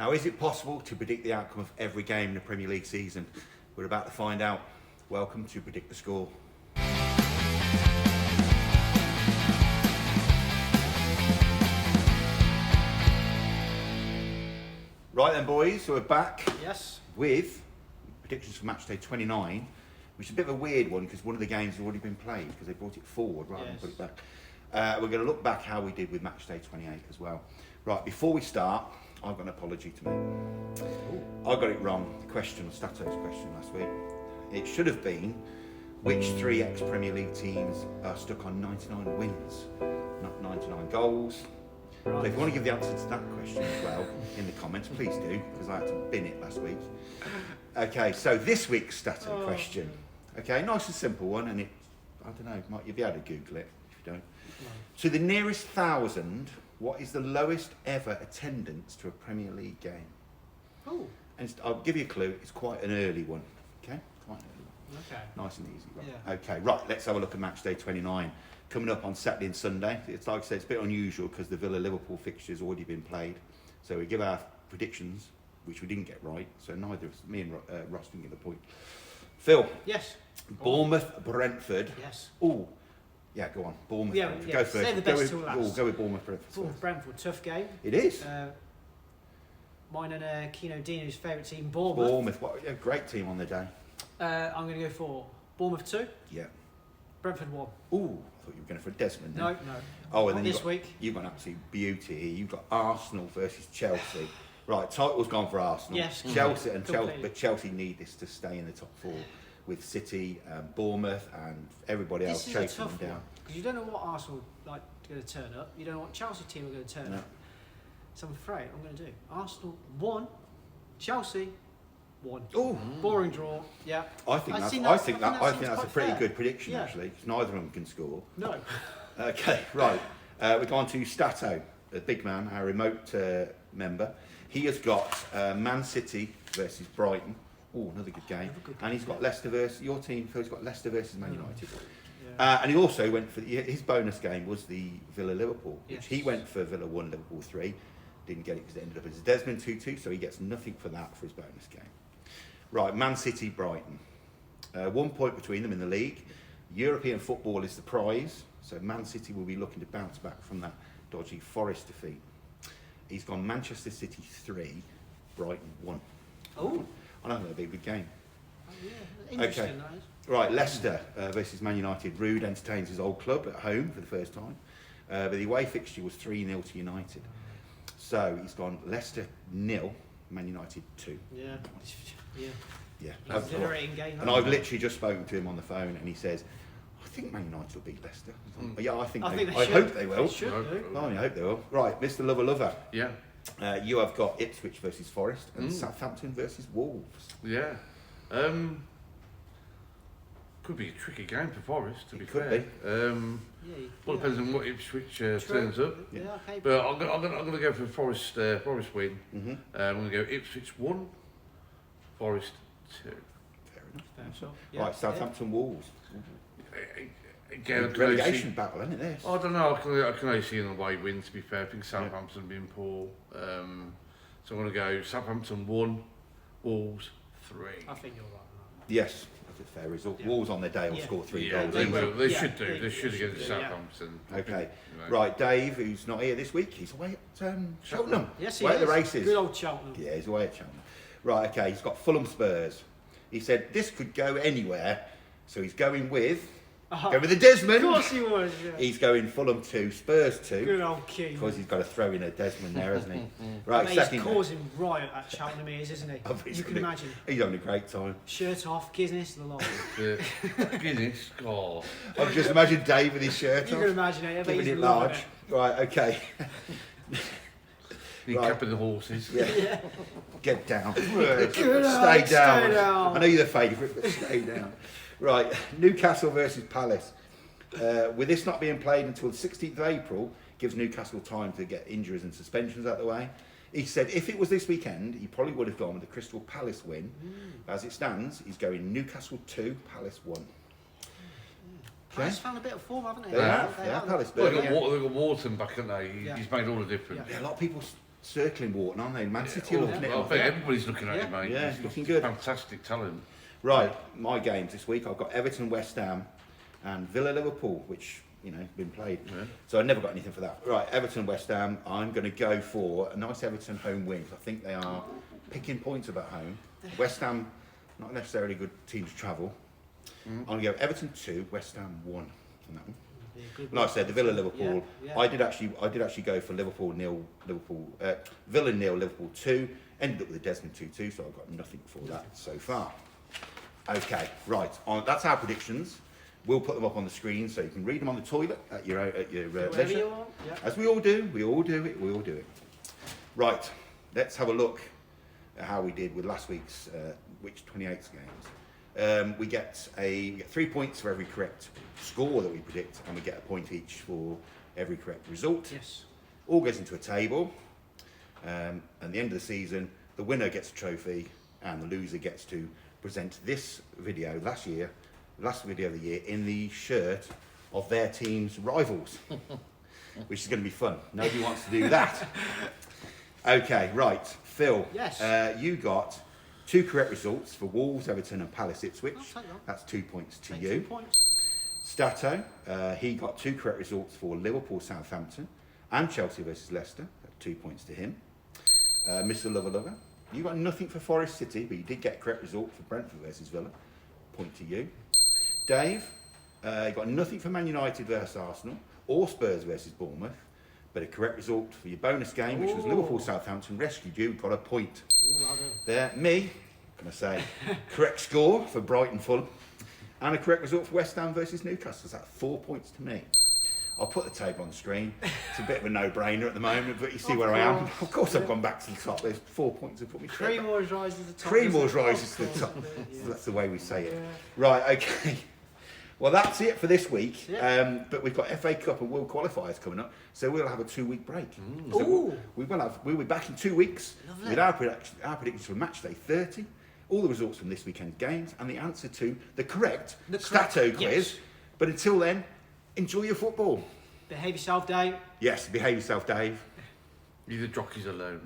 Now, is it possible to predict the outcome of every game in the Premier League season? We're about to find out. Welcome to Predict the Score. Right then, boys, so we're back with predictions for match day 29, which is a bit of a weird one because one of the games has already been played because they brought it forward rather than put it back. We're going to look back how we did with match day 28 as well. Right, before we start, I've got an apology to make. I got it wrong. The question, STATTO's question last week. It should have been which three ex-Premier League teams are stuck on 99 wins, not 99 goals. So if you want to give the answer to that question as well in the comments, please do, because I had to bin it last week. Okay, so this week's STATTO question. Okay, nice and simple one, and it, I don't know, you'll be able to Google it if you don't. To the nearest 1,000, what is the lowest ever attendance to a Premier League game? Oh. And I'll give you a clue, it's quite an early one. Okay? Quite an early one. Okay. Nice and easy. Right? Yeah. Okay, right, let's have a look at match day 29. Coming up on Saturday and Sunday. It's like I said, it's a bit unusual because the Villa-Liverpool fixture's already been played. So we give our predictions, which we didn't get right. So neither of us, me and Ross didn't get the point. Phil. Yes. Bournemouth, Brentford. Yes. Oh. Yeah, go on. Bournemouth. Yeah, Brentford. yeah. Go first. Save the best till last. Go with Bournemouth, Brentford. Bournemouth, Brentford, tough game. It is. Mine and Keno Dino's favourite team, Bournemouth. Bournemouth, what a great team on the day. I'm going to go for Bournemouth 2. Yeah. Brentford 1. Ooh, I thought you were going for Desmond. No, no. Oh, and then this week. You've got an absolute beauty here. You've got Arsenal versus Chelsea. Right, title's gone for Arsenal. Yes. Chelsea and Chelsea, but Chelsea need this to stay in the top four with City, Bournemouth, and everybody else chasing them down. Because you don't know what Arsenal like going to turn up. You don't know what Chelsea team are going to turn up. So I'm afraid I'm going to do Arsenal 1, Chelsea 1. Oh, boring draw. Yeah. I think that's a pretty good prediction actually, because neither of them can score. No. Okay, right. We're going to Statto, the big man, our remote member. He has got Man City versus Brighton. Oh, another good game. And he's got Leicester versus your team. Phil's got Leicester versus Man United. Yeah. And he also went for his bonus game was the Villa-Liverpool, which he went for Villa 1, Liverpool 3. Didn't get it because it ended up as a Desmond 2-2, so he gets nothing for that for his bonus game. Right, Man City, Brighton. 1 point between them in the league. European football is the prize, so Man City will be looking to bounce back from that dodgy Forest defeat. He's gone Manchester City 3, Brighton 1. Oh. I know that'll be a good game. Oh, yeah. Interesting, okay. Right, Leicester versus Man United. Rude entertains his old club at home for the first time. But the away fixture was 3-0 to United. So he's gone Leicester 0, Man United 2. Yeah. Yeah. Exhilarating game. And I've literally just spoken to him on the phone and he says, I think Man United will beat Leicester. Yeah, I hope they will. They should do. Oh, I hope they will. Right, Mr. Lover. Yeah. You have got Ipswich versus Forest and Southampton versus Wolves. Yeah. Could be a tricky game for Forest, to be fair. Well, depends on what Ipswich turns up. Yeah, okay. But I'm going to go for Forest win. I'm going to go Ipswich 1, Forest 2. Fair enough. Yeah. Right, Southampton Wolves. Again, relegation battle, isn't it? This. I don't know. I can only see an away win. To be fair, I think Southampton have been poor. So I'm going to go Southampton 1, Wolves 3. I think you're right. Yes, that's a fair result. Yeah. Wolves on their day will score 3 goals. They will. They should do. They should against Southampton. Okay. Right, Dave, who's not here this week, he's away at Cheltenham. Yes, he is. Away at the races. Good old Cheltenham. Yeah, he's away at Cheltenham. Right, okay. He's got Fulham Spurs. He said this could go anywhere, so he's going with. Go with the Desmond. Of course he was. Yeah. He's going Fulham 2, Spurs 2. Good old king. Because he's got to throw in a Desmond there, hasn't he? Right, he's causing riot at Cheltenham, he is, isn't he? You can imagine. He's having a great time. Shirt off, Guinness, the lot. Guinness, Skal. I've just imagined Dave with his shirt off. You can imagine it. Giving it large. Right, okay. Capping the horses. Yeah. Get down. Stay down. I know you're the favourite, but stay down. Right, Newcastle versus Palace. With this not being played until the 16th of April, gives Newcastle time to get injuries and suspensions out of the way. He said if it was this weekend, he probably would have gone with the Crystal Palace win. As it stands, he's going Newcastle 2, Palace 1. Palace found a bit of form, haven't they? They have. Palace. They've got Wharton back, haven't they? He's made all the difference. Yeah, a lot of people circling Wharton, aren't they? Man City are looking at I him. think everybody's looking at Yeah. him, mate. Yeah, He's looking got good. Fantastic talent. Right, my games this week, I've got Everton, West Ham and Villa, Liverpool, which, you know, has been played. Yeah. So I never got anything for that. Right, Everton, West Ham, I'm going to go for a nice Everton home win. I think they are picking points about home. West Ham, not necessarily a good team to travel. I'm going to go Everton 2, West Ham 1 on that one. Be a good Like I said, the Villa Liverpool. Yeah. I did actually go for Liverpool nil, Villa nil, Liverpool 2. Ended up with a Desmond 2-2, so I've got nothing for that so far. Okay, right. That's our predictions. We'll put them up on the screen so you can read them on the toilet at your Wherever leisure. you want. Yeah. As we all do. We all do it. Right. Let's have a look at how we did with last week's which 28 games. We get 3 points for every correct score that we predict, and we get a point each for every correct result. Yes. All goes into a table, and at the end of the season, the winner gets a trophy, and the loser gets to present this video last video of the year, in the shirt of their team's rivals, which is going to be fun. Nobody wants to do that. Okay, right, Phil. Yes. You got 2 correct results for Wolves, Everton, and Palace Ipswich. I'll take that. That's 2 points to Take you. 2 points. Stato, he got 2 correct results for Liverpool, Southampton, and Chelsea versus Leicester. That's 2 points to him. Mr. Lover, you got nothing for Forest City, but you did get a correct result for Brentford versus Villa. Point to you. Dave, you got nothing for Man United versus Arsenal, or Spurs versus Bournemouth, but a correct result for your bonus game, which was Ooh. Liverpool, Southampton, rescued you, got a point. Ooh, well done. There, me, can I say, correct score for Brighton, Fulham, and a correct result for West Ham versus Newcastle. So that's 4 points to me. I'll put the table on the screen. It's a bit of a no-brainer at the moment, but you see where I am. Of course, I've gone back to the top. There's 4 points that put me straight Cream back. always rises to the top. Cream doesn't always it? rises to Of the top. course it does, So that's the way we say it. Yeah. Right, okay. Well, that's it for this week. Yeah. But we've got FA Cup and World Qualifiers coming up, so we'll have a 2-week break. Ooh. So we'll be back in 2 weeks Lovely. with our predictions for match day 30, all the results from this weekend's games, and the answer to the correct Stato quiz. yes. But until then, enjoy your football. Behave yourself, Dave. Yes, behave yourself, Dave. Leave the jockeys alone.